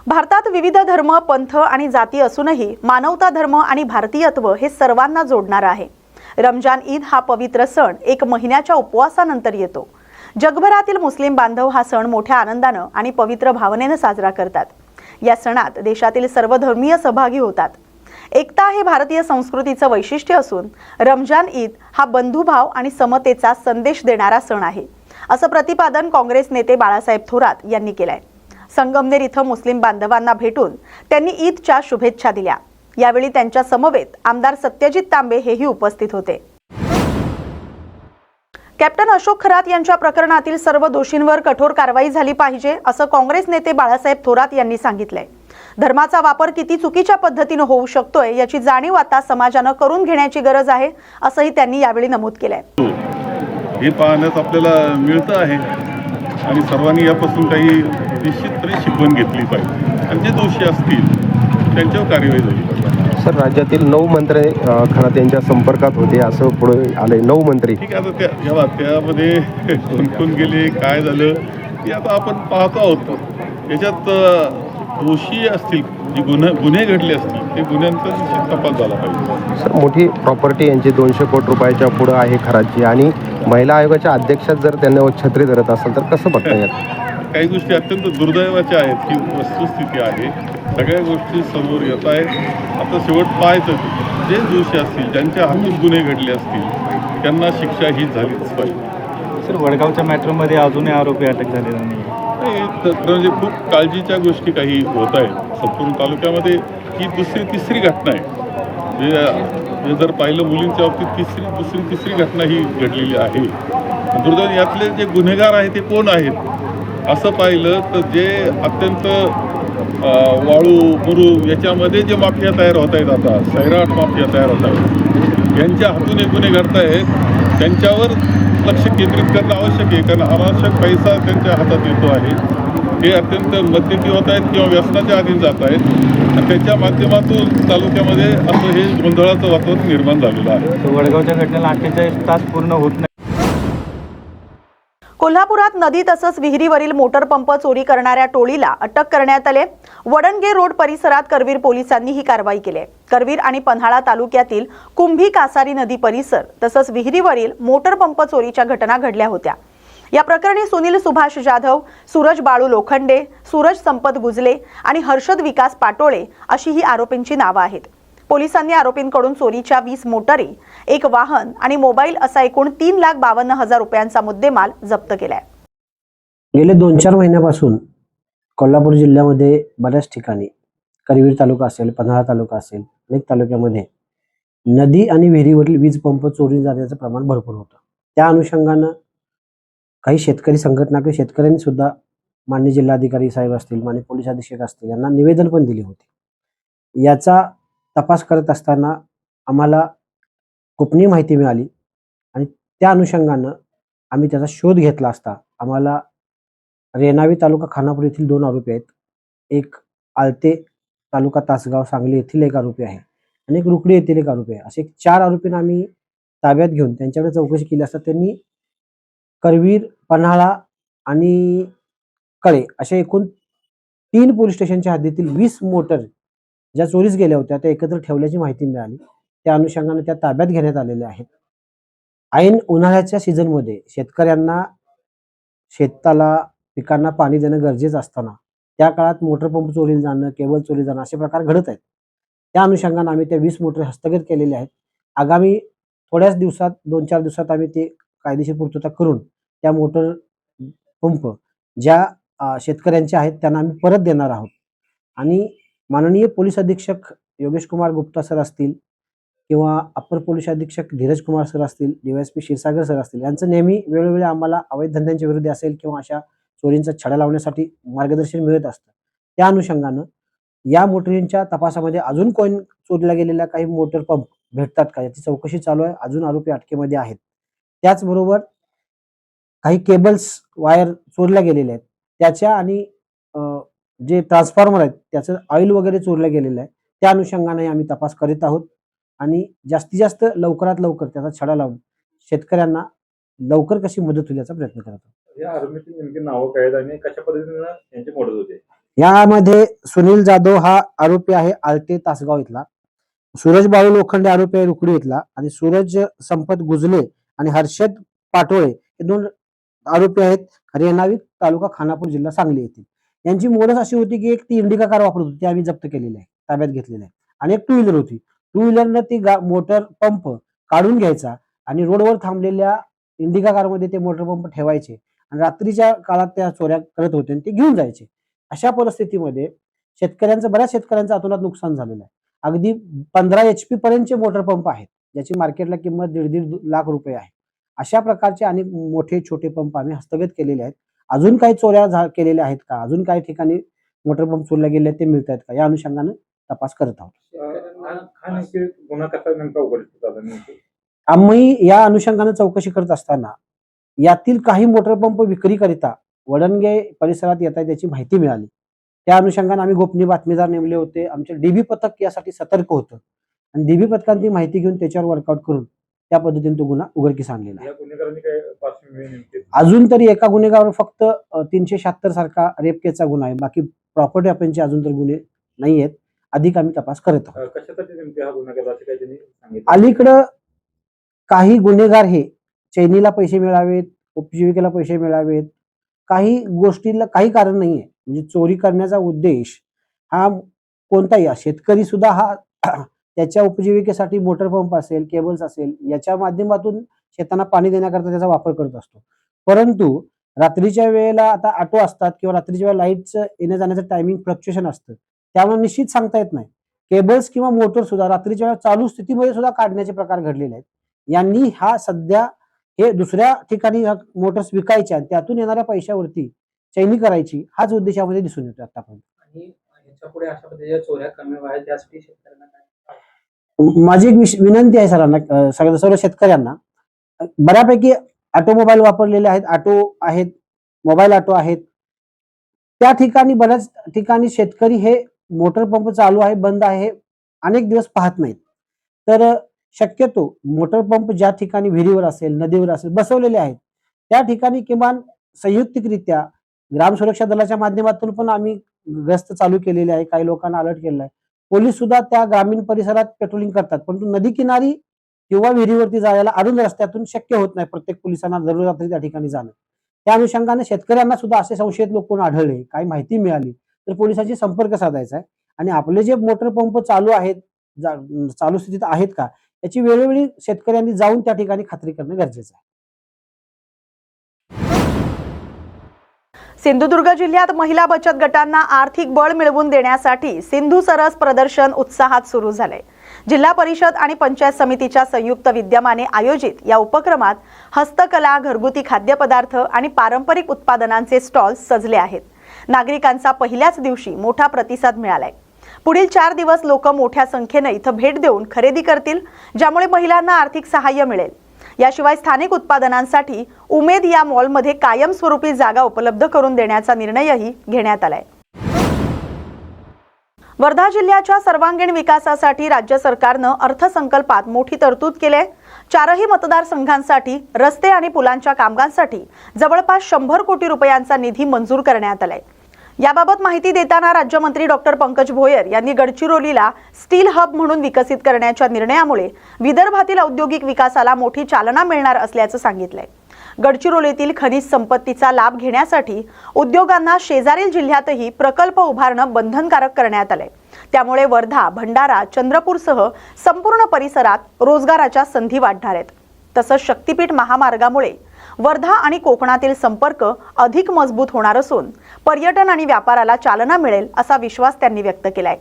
भारतात विविध धर्म, पंथ आणि जाती असूनही मानवता, धर्म आणि भारतीयत्व हे सर्वांना जोडणारं आहे. रमजान ईद हा पवित्र सण 1 महिन्याच्या उपवासानंतर येतो. जगभरातील मुस्लिम बांधव हा सण मोठ्या आनंदानं आणि पवित्र भावनेनं साजरा करतात. या सणात देशातील सर्व धर्मीय सहभागी होतात. एकता हे भारतीय संस्कृतीचं वैशिष्ट्य असून रमजान ईद हा बंधुभाव आणि समतेचा संदेश देणारा सण आहे, असं प्रतिपादन काँग्रेस नेते बाळासाहेब थोरात यांनी केलंय. संगमनेर इथं मुस्लिम बांधवांना भेटून त्यांनी ईदच्या शुभेच्छा दिल्या. यावेळी त्यांच्या समवेत आमदार सत्यजित तांबे हेही उपस्थित होते. कॅप्टन अशोक खरात यांच्या प्रकरणातील सर्व दोषींवर कठोर कारवाई झाली पाहिजे, असं काँग्रेस नेते बाळासाहेब थोरात यांनी सांगितलंय. धर्माचा वापर किती चुकीच्या पद्धतीने होऊ शकतोय याची जाणीव आता समाजानं करून घेण्याची गरज आहे, असंही त्यांनी यावेळी नमूद केलंय. हे पाहण्यात आपल्याला मिळतं आहे आणि सर्वांनी यापासून काही निश्चितपणे शिकवण घेतली पाहिजे आणि जे दोषी असतील त्यांच्यावर कार्यवाही झाली पाहिजे. सर, राज्यातील 9 मंत्री खरात यांच्या संपर्कात होते असं पुढे आले. 9 मंत्री ठीक आहे. आता त्यामध्ये कोण कोण गेले, काय झालं हे आता आपण पाहतो आहोत. याच्यात दोषी असतील, जे गुन्हे घडले असतील ते गुन्ह्यांचा निश्चित तपास झाला पाहिजे. सर, मोठी प्रॉपर्टी यांची 200 कोटी रुपयाच्या पुढं आहे खराची, आणि महिला आयोगाच्या अध्यक्षात जर त्यांना छत्री धरत असेल तर कसं बघता येईल? काही गोष्टी अत्यंत दुर्दैवाच्या आहेत, ही वस्तुस्थिती आहे. सगळ्या गोष्टी समोर येत आहेत. आता शेवट पाहायचं, जे दोषी असतील, ज्यांच्या हातून गुन्हे घडले असतील त्यांना शिक्षा ही झालीच पाहिजे. सर, वडगावच्या मॅटरमध्ये अजूनही आरोपी अटक झालेला नाही. म्हणजे खूप काळजीच्या गोष्टी काही होत आहेत. संपूर्ण तालुक्यामध्ये ही तिसरी घटना आहे. म्हणजे जर पाहिलं मुलींच्या बाबतीत तिसरी घटना ही घडलेली आहे. दुर्दैव यातले जे गुन्हेगार आहेत ते कोण आहेत असं पाहिलं तर जे अत्यंत वाळू मुरू याच्यामध्ये जे माफिया तयार होत आहेत, आता सैराट माफिया तयार होत आहेत, यांच्या हातून हे गुन्हे घडत आहेत. त्यांच्यावर लक्ष केंद्रित करणं आवश्यक आहे, कारण अनावश्यक पैसा त्यांच्या हातात येतो आहे. हे अत्यंत मध्यस्थी होत आहेत किंवा व्यसनाच्या अधीन जात आहेत आणि त्याच्या माध्यमातून तालुक्यामध्ये असं हे गोंधळाचं वातावरण निर्माण झालेलं आहे. वडगावच्या घटनेला 48 तास पूर्ण होत नाही. कोल्हापुरात नदी तसंच विहिरीवरील मोटर पंप चोरी करणाऱ्या टोळीला अटक करण्यात आले. वडणगे रोड परिसरात करवीर पोलिसांनी ही कारवाई केली. करवीर आणि पन्हाळा तालुक्यातील कुंभी कासारी नदी परिसर तसंच विहिरीवरील मोटर पंप चोरीच्या घटना घडल्या होत्या. या प्रकरणी सुनील सुभाष जाधव, सूरज बाळू लोखंडे, सूरज संपत गुजले आणि हर्षद विकास पाटोळे अशी ही आरोपींची नावं आहेत. पोलिसांनी आरोपींकडून चोरीच्या 20 मोटारी, 1 वाहन आणि मोबाईल असा एकूण 3,52,000 रुपयांचा मुद्देमाल जप्त केलाय. गेले 2-4 महिन्यापासून कोल्हापूर जिल्ह्यामध्ये बऱ्याच ठिकाणी करवीर तालुका असेल, पन्हाळा तालुका असेल, अनेक तालुक्यामध्ये नदी आणि विहिरीवरील वीज पंप चोरी जाण्याचं प्रमाण भरपूर होतं. त्या अनुषंगानं काही शेतकरी संघटना किंवा शेतकऱ्यांनी सुद्धा माननीय जिल्हाधिकारी साहेब असतील, माननीय पोलीस अधीक्षक असतील यांना निवेदन पण दिले होते. याचा तपास करत असताना आम्हाला गोपनीय माहिती मिळाली आणि त्या अनुषंगानं आम्ही त्याचा शोध घेतला असता आम्हाला रेणावी तालुका खानापूर येथील 2 आरोपी आहेत, एक आलते तालुका तासगाव सांगली येथील 1 आरोपी आहे आणि एक रुकडी येथील 1 आरोपी आहे. असे 4 आरोपींना आम्ही ताब्यात घेऊन त्यांच्याकडे चौकशी केली असता त्यांनी करवीर, पन्हाळा आणि कळे अशा एकूण 3 पोलीस स्टेशनच्या हद्दीतील 20 मोटर ज्या चोरीस गेल्या होत्या त्या एकत्र ठेवल्याची माहिती मिळाली. त्या अनुषंगाने त्या ताब्यात घेण्यात आलेल्या आहेत. ऐन उन्हाळ्याच्या सीझनमध्ये शेतकऱ्यांना शेताला पिकांना पाणी देणं गरजेचं असताना त्या काळात मोटर पंप चोरीला जाणं, केबल चोरी जाणं असे प्रकार घडत आहेत. त्या अनुषंगाने आम्ही त्या 20 मोटर हस्तगत केलेल्या आहेत. आगामी थोड्याच दिवसात 2-4 दिवसात आम्ही ते कायदेशीर पूर्तता करून त्या मोटर पंप ज्या शेतकऱ्यांचे आहेत त्यांना आम्ही परत देणार आहोत. आणि माननीय पोलीस अधीक्षक योगेश कुमार गुप्ता सर असतील किंवा अप्पर पोलीस अधीक्षक धीरज कुमार सर असतील, DYSP क्षीरसागर सर असतील, यांचं नेहमी वेळोवेळी आम्हाला अवैध धंद्यांच्या विरोधी असेल किंवा अशा चोरींचा छडा लावण्यासाठी मार्गदर्शन मिळत असतं. त्या अनुषंगानं या मोटरींच्या तपासामध्ये अजून कोण चोरीला गेलेल्या काही मोटर पंप भेटतात का याची चौकशी चालू आहे. अजून आरोपी अटकेमध्ये आहेत. त्याचबरोबर काही केबल्स, वायर चोरल्या गेलेल्या आहेत त्याच्या आणि जे ट्रान्सफॉर्मर आहेत त्याचं ऑइल वगैरे चोरलं गेलेलं आहे. त्या अनुषंगाने आम्ही तपास करीत आहोत आणि जास्तीत जास्त लवकरात लवकर त्याचा छडा लावून शेतकऱ्यांना लवकर कशी मदत होईल याचा प्रयत्न करत आहोत. या आरोपीची नेमकी नावं काय आहेत आणि कशा पद्धतीने यांची मदत होते? यामध्ये सुनील जाधव हा आरोपी आहे आलते तासगाव इथला, सूरज बाळू लोखंडे आरोपी आहे रुकडी इथला, आणि सूरज संपत गुजले आणि हर्षद पाटोळे हे 2 आरोपी आहेत रेणावी तालुका खानापूर जिल्हा सांगली येथील. यांची मोडस अशी होती की एक ती इंडिका कार वापरत होती, ती आम्ही जप्त केलेली आहे, ताब्यात घेतलेली आहे, आणि एक 2 व्हीलर होती. 2 व्हीलरनं ती मोटर पंप काढून घ्यायचा आणि रोडवर थांबलेल्या इंडिका कारमध्ये ते मोटर पंप ठेवायचे आणि रात्रीच्या काळात त्या चोऱ्या करत होते आणि ते घेऊन जायचे. अशा परिस्थितीमध्ये बऱ्याच शेतकऱ्यांचं अतोनात नुकसान झालेलं आहे. अगदी 15 HP पर्यंतचे मोटर पंप आहेत, ज्याची मार्केटला किंमत 1.5 लाख रुपये आहे. अशा प्रकारचे अनेक मोठे छोटे पंप आम्ही हस्तगत केलेले आहेत. अजून काही चोऱ्या केलेल्या आहेत का, अजून काही ठिकाणी मोटर पंप चोरले गेले आहेत ते मिळत आहेत का, या अनुषंगाने तपास करत आहोत. गुन्हा कसा नेमका उघडकीस आला नेमकी? आम्ही या अनुषंगाने चौकशी करत असताना यातील काही मोटर पंप विक्रीकरिता वडणगे परिसरात येत आहे त्याची माहिती मिळाली. त्या अनुषंगाने आम्ही गोपनीय बातमीदार नेमले होते. आमचे डीबी पथक यासाठी सतर्क होतं आणि डीबी पथकाने ती माहिती घेऊन त्याच्यावर वर्कआउट करून त्या पद्धतीने तो गुन्हा उघडकीस आणलेला आहे. या गुन्हेगारांनी काय पार्श्वभूमी नेमकी? अजून तरी एका गुन्हेगारावर फक्त 376 सारखा रेप केसचा गुन्हा आहे. बाकी प्रॉपर्टी अफेन्सचे अजून तर गुन्हे नाही आहेत. अधिक आम्ही तपास करत आहोत. कशासाठी नेमकी हा गुन्हा केला असं काही त्यांनी सांगितलं? अलीकडं काही गुन्हेगार हे चैनीला पैसे मिळावेत, उपजीविकेला पैसे मिळावेत, काही गोष्टीला काही कारण नाहीये. म्हणजे चोरी करण्याचा उद्देश हा कोणताही, शेतकरी सुद्धा हा त्याच्या उपजीविकेसाठी मोटर पंप असेल, केबल्स असेल, याच्या माध्यमातून शेतांना पाणी देण्याकरता त्याचा वापर करत असतो. परंतु रात्रीच्या वेळेला आता ऑटो असतात किंवा रात्रीच्या वेळेला लाईटचं येण्या जाण्याचं टायमिंग फ्लक्च्युएशन असतं, त्यामुळे निश्चित सांगता येत नाही. केबल्स किंवा मोटर सुद्धा रात्रीच्या वेळेला चालू स्थितीमध्ये सुद्धा काढण्याचे प्रकार घडलेले आहेत. यांनी हा सध्या हे दुसऱ्या ठिकाणी मोटर्स विकायच्या आणि त्यातून येणाऱ्या पैशावरती चैनी करायची, हाच उद्देश यामध्ये दिसून येतो आतापर्यंत. आणि याच्या पुढे अशा पद्धतीच्या चोऱ्या कमी व्हाव्या त्यासाठी शेतकऱ्यांना काय? माझी एक विनंती आहे सरांना, सर्व शेतकऱ्यांना, बऱ्यापैकी ऑटोमोबाईल वापरलेले आहेत, ऑटो आहेत, मोबाईल ऑटो आहेत. त्या ठिकाणी बऱ्याच ठिकाणी शेतकरी हे मोटर पंप चालू आहे बंद आहे अनेक दिवस पाहत नाहीत. तर शक्यतो मोटर पंप ज्या ठिकाणी विहिरीवर असेल, नदीवर असेल बसवलेले आहेत, त्या ठिकाणी किमान संयुक्तिकरित्या ग्राम सुरक्षा दलाच्या माध्यमातून पण आम्ही गस्त चालू केलेली आहे. काही लोकांना अलर्ट केलेला आहे. पोलीस सुद्धा त्या ग्रामीण परिसरात पेट्रोलिंग करतात, परंतु नदी किनारी किंवा विहिरीवरती जायला अरुंद रस्त्यातून शक्य होत नाही प्रत्येक पोलिसांना दररोज रात्री त्या ठिकाणी जाणं. त्या अनुषंगाने शेतकऱ्यांना सुद्धा असे संशयित लोक कोण आढळले, काही माहिती मिळाली तर पोलिसांशी संपर्क साधायचा आहे आणि आपले जे मोटर पंप चालू आहेत, चालू स्थितीत आहेत का, याची वेळोवेळी शेतकऱ्यांनी जाऊन त्या ठिकाणी खात्री करणं गरजेचं आहे. सिंधुदुर्ग जिल्ह्यात महिला बचत गटांना आर्थिक बळ मिळवून देण्यासाठी सिंधू सरस प्रदर्शन उत्साहात सुरू झाले. जिल्हा परिषद आणि पंचायत समितीच्या संयुक्त विद्यमाने आयोजित या उपक्रमात हस्तकला, घरगुती खाद्यपदार्थ आणि पारंपरिक उत्पादनांचे स्टॉल्स सजले आहेत. नागरिकांचा पहिल्याच दिवशी मोठा प्रतिसाद मिळालाय. पुढील 4 दिवस लोक मोठ्या संख्येने इथं भेट देऊन खरेदी करतील, ज्यामुळे महिलांना आर्थिक सहाय्य मिळेल. याशिवाय स्थानिक उत्पादनांसाठी उमेद या मॉलमध्ये कायमस्वरूपी जागा उपलब्ध करून देण्याचा निर्णयही घेण्यात आलाय. वर्धा जिल्ह्याच्या सर्वांगीण विकासासाठी राज्य सरकारनं अर्थसंकल्पात मोठी तरतूद केली आहे. 4ही मतदारसंघांसाठी रस्ते आणि पुलांच्या कामांसाठी जवळपास 100 कोटी रुपयांचा निधी मंजूर करण्यात आलाय. याबाबत माहिती देताना राज्यमंत्री डॉक्टर पंकज भोयर यांनी गडचिरोलीला स्टील हब म्हणून विकसित करण्याच्या निर्णयामुळे विदर्भातील औद्योगिक विकासाला मोठी चालना मिळणार असल्याचं सांगितलंय. गडचिरोलीतील खनिज संपत्तीचा लाभ घेण्यासाठी उद्योगांना शेजारील जिल्ह्यातही प्रकल्प उभारणं बंधनकारक करण्यात आलंय. त्यामुळे वर्धा, भंडारा, चंद्रपूरसह संपूर्ण परिसरात रोजगाराच्या संधी वाढणार आहेत. तसंच शक्तीपीठ महामार्गामुळे वर्धा आणि कोकणातील संपर्क अधिक मजबूत होणार असून पर्यटन आणि व्यापाराला चालना मिळेल असा विश्वास त्यांनी व्यक्त केलाय.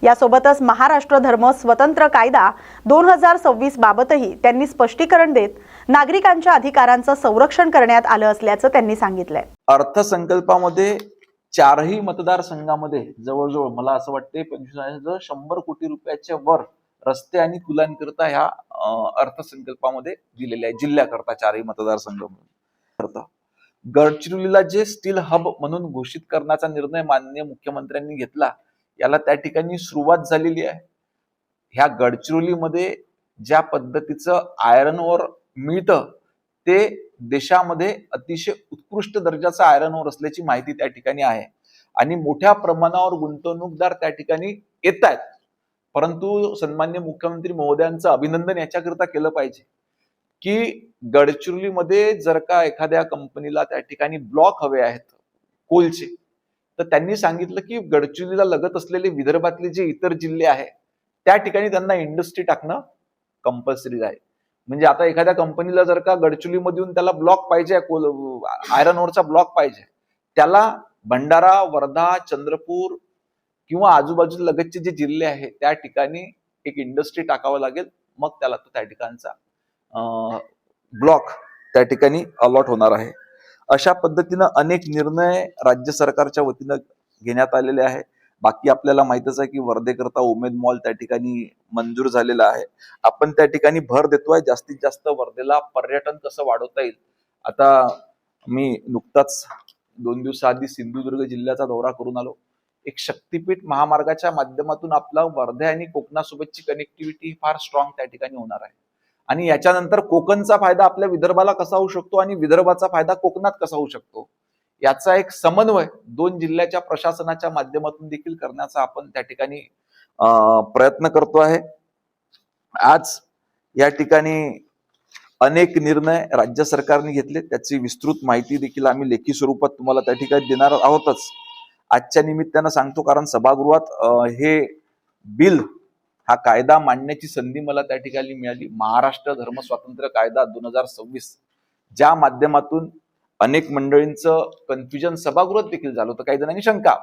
यासोबतच महाराष्ट्र धर्म स्वतंत्र कायदा 2026 बाबतही त्यांनी स्पष्टीकरण देत नागरिकांच्या अधिकारांचं संरक्षण करण्यात आलं असल्याचं त्यांनी सांगितलंय. अर्थसंकल्पामध्ये 4ही मतदारसंघामध्ये जवळजवळ मला असं वाटते 100 कोटी रुपयाच्या वर रस्ते आणि पुलांकरता ह्या अर्थसंकल्पामध्ये दिलेले आहे. जिल्ह्याकरता 4ही मतदारसंघामध्ये गडचिरोलीला जे स्टील हब म्हणून घोषित करण्याचा निर्णय माननीय मुख्यमंत्र्यांनी घेतला, याला त्या ठिकाणी सुरुवात झालेली आहे. ह्या गडचिरोलीमध्ये ज्या पद्धतीचं आयरन ओर मिळतं ते देशामध्ये अतिशय उत्कृष्ट दर्जाचं आयरन ओर असल्याची माहिती त्या ठिकाणी आहे. आणि मोठ्या प्रमाणावर गुंतवणूकदार त्या ठिकाणी येत आहेत. परंतु सन्मान्य मुख्यमंत्री महोदयांचं अभिनंदन याच्याकरिता केलं पाहिजे की गडचिरोलीमध्ये जर का एखाद्या कंपनीला त्या ठिकाणी ब्लॉक हवे आहेत कोलचे, तर त्यांनी सांगितलं की गडचिरोलीला लगत असलेले विदर्भातले जे इतर जिल्हे आहेत त्या ठिकाणी त्यांना इंडस्ट्री टाकणं कंपल्सरी आहे. म्हणजे आता एखाद्या कंपनीला जर का गडचिरोलीमधून त्याला ब्लॉक पाहिजे, आयरन ओरचा ब्लॉक पाहिजे, त्याला भंडारा, वर्धा, चंद्रपूर किंवा आजूबाजूला लगतचे जे जिल्हे आहेत त्या ठिकाणी एक इंडस्ट्री टाकावं लागेल, मग त्याला तो त्या ठिकाणचा ब्लॉक त्या ठिकाणी अलॉट होणार आहे. अशा पद्धतीनं अनेक निर्णय राज्य सरकारच्या वतीनं घेण्यात आलेले आहे. बाकी आपल्याला माहितच आहे की वर्धेकरता उमेद मॉल त्या ठिकाणी मंजूर झालेला आहे. आपण त्या ठिकाणी भर देतोय जास्तीत जास्त वर्धेला पर्यटन कसं वाढवता येईल. आता मी नुकताच 2 दिवसाआधी सिंधुदुर्ग जिल्ह्याचा दौरा करून आलो. एक शक्तीपीठ महामार्गाच्या माध्यमातून आपला वर्धा आणि कोकणासोबतची कनेक्टिव्हिटी फार स्ट्रॉंग त्या ठिकाणी होणार आहे. आणि याच्यानंतर कोकणचा फायदा आपल्या विदर्भाला कसा होऊ शकतो आणि विदर्भाचा फायदा कोकणात कसा होऊ शकतो याचा एक समन्वय 2 जिल्ह्याच्या प्रशासनाच्या माध्यमातून देखील करण्याचा आपण त्या ठिकाणी प्रयत्न करतो आहे. आज या ठिकाणी अनेक निर्णय राज्य सरकारने घेतले, त्याची विस्तृत माहिती देखील आम्ही लेखी स्वरूपात तुम्हाला त्या ठिकाणी देणार आहोतच. आजच्या निमित्तानं सांगतो कारण सभागृहात हे बिल, हा कायदा मांडण्याची संधी मला त्या ठिकाणी मिळाली. महाराष्ट्र धर्म स्वातंत्र्य कायदा 2026, ज्या माध्यमातून अनेक मंडळींचं कन्फ्युजन सभागृहात देखील झालं होतं. काही जणांनी शंका,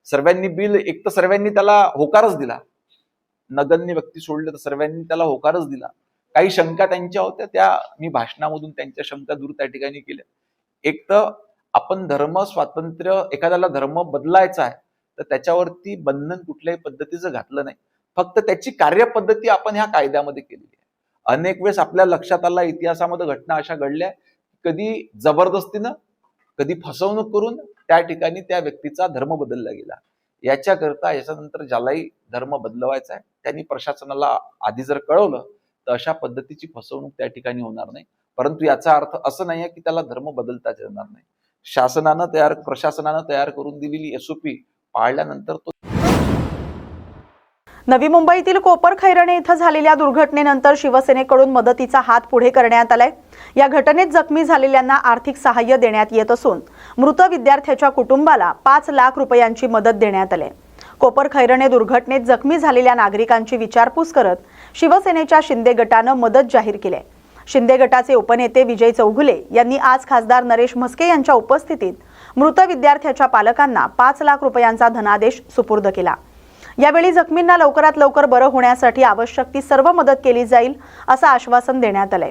सर्वांनी बिल, एक तर सर्वांनी त्याला होकारच दिला, नगण्य व्यक्ती सोडले तर सर्वांनी त्याला होकारच दिला. काही शंका त्यांच्या होत्या, त्या मी भाषणामधून त्यांच्या शंका दूर त्या ठिकाणी केल्या. एक तर आपण धर्म स्वातंत्र्य, एखाद्याला धर्म बदलायचा आहे तर त्याच्यावरती बंधन कुठल्याही पद्धतीचं घातलं नाही, फक्त त्याची कार्यपद्धती आपण ह्या कायद्यामध्ये केलेली आहे. अनेक वेळेस आपल्या लक्षात आला, इतिहासामध्ये घटना अशा घडल्या, कधी जबरदस्तीनं, कधी फसवणूक करून त्या ठिकाणी त्या व्यक्तीचा धर्म बदलला गेला. याच्याकरता याच्यानंतर ज्यालाही धर्म बदलवायचा आहे त्यांनी प्रशासनाला आधी जर कळवलं तर अशा पद्धतीची फसवणूक त्या ठिकाणी होणार नाही. परंतु याचा अर्थ असं नाहीये की त्याला धर्म बदलताच येणार नाही. प्रशासनानं तयार करून दिलेली SOP पाळल्यानंतर तो. नवी मुंबईतील कोपर खैरणे इथं झालेल्या दुर्घटनेनंतर शिवसेनेकडून मदतीचा हात पुढे करण्यात आलाय. या घटनेत जखमी झालेल्यांना आर्थिक सहाय्य देण्यात येत असून मृत विद्यार्थ्याच्या कुटुंबाला 5 लाख रुपयांची मदत देण्यात आली. कोपर खैरणे दुर्घटनेत जखमी झालेल्या नागरिकांची विचारपूस करत शिवसेनेच्या शिंदे गटानं मदत जाहीर केली. शिंदे गटाचे उपनेते विजय चौगुले यांनी आज खासदार नरेश म्हस्के यांच्या उपस्थितीत मृत विद्यार्थ्याच्या पालकांना 5 लाख रुपयांचा धनादेश सुपूर्द केला. यावेळी जखमींना लवकरात लवकर बरं होण्यासाठी आवश्यक ती सर्व मदत केली जाईल असं आश्वासन देण्यात आलंय.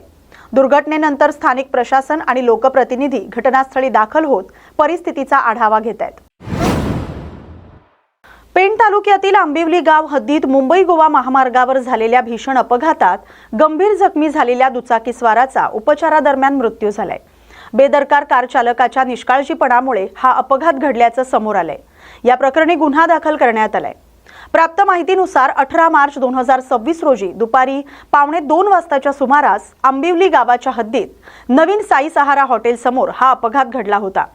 दुर्घटनेनंतर स्थानिक प्रशासन आणि लोकप्रतिनिधी घटनास्थळी दाखल होत परिस्थितीचा आढावा घेत आहेत. पेण तालुक्यातील आंबिवली गाव हद्दीत मुंबई गोवा महामार्गावर झालेल्या भीषण अपघातात गंभीर जखमी झालेल्या दुचाकीस्वाराचा उपचारादरम्यान मृत्यू झालाय. बेदरकार कार चालकाच्या निष्काळजीपणामुळे हा अपघात घडल्याचं समोर आलंय. या प्रकरणी गुन्हा दाखल करण्यात आलाय. प्राप्त माहितीनुसार 18 मार्च 2026 रोजी दुपारी 1:15 वाजताच्या सुमारास आंबिवली गावाच्या हद्दीत नवीन साई सहारा हॉटेल समोर हा अपघात घडला होता.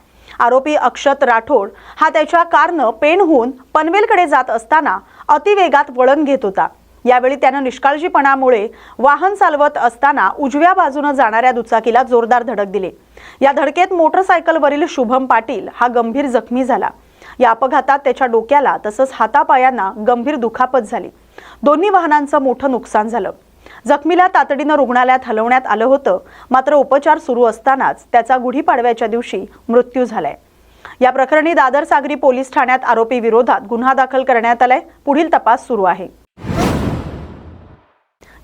आरोपी अक्षत राठोड हा त्याच्या कारनं पेणहून पनवेलकडे जात असताना अतिवेगात वळण घेत होता. यावेळी त्यानं निष्काळजीपणामुळे वाहन चालवत असताना उजव्या बाजूने जाणाऱ्या दुचाकीला जोरदार धडक दिली. या धडकेत मोटरसायकलवरील शुभम पाटील हा गंभीर जखमी झाला. या अपघातात त्याच्या डोक्याला तसंच हातापायांना गंभीर दुखापत झाली. दोन्ही वाहनांचं मोठं नुकसान झालं. जखमीला तातडीनं रुग्णालयात हलवण्यात आलं होतं, मात्र उपचार सुरू असतानाच त्याचा गुढीपाडव्याच्या दिवशी मृत्यू झालाय. या प्रकरणी दादर सागरी पोलीस ठाण्यात आरोपी विरोधात गुन्हा दाखल करण्यात आलाय. पुढील तपास सुरू आहे.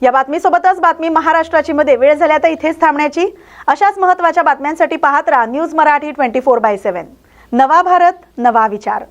या बातमीसोबतच बातमी महाराष्ट्राची मध्ये वेळ झाल्या तर इथेच थांबण्याची. अशाच महत्त्वाच्या बातम्यांसाठी पाहत राहा न्यूज मराठी 24/7. नवा भारत नवा विचार.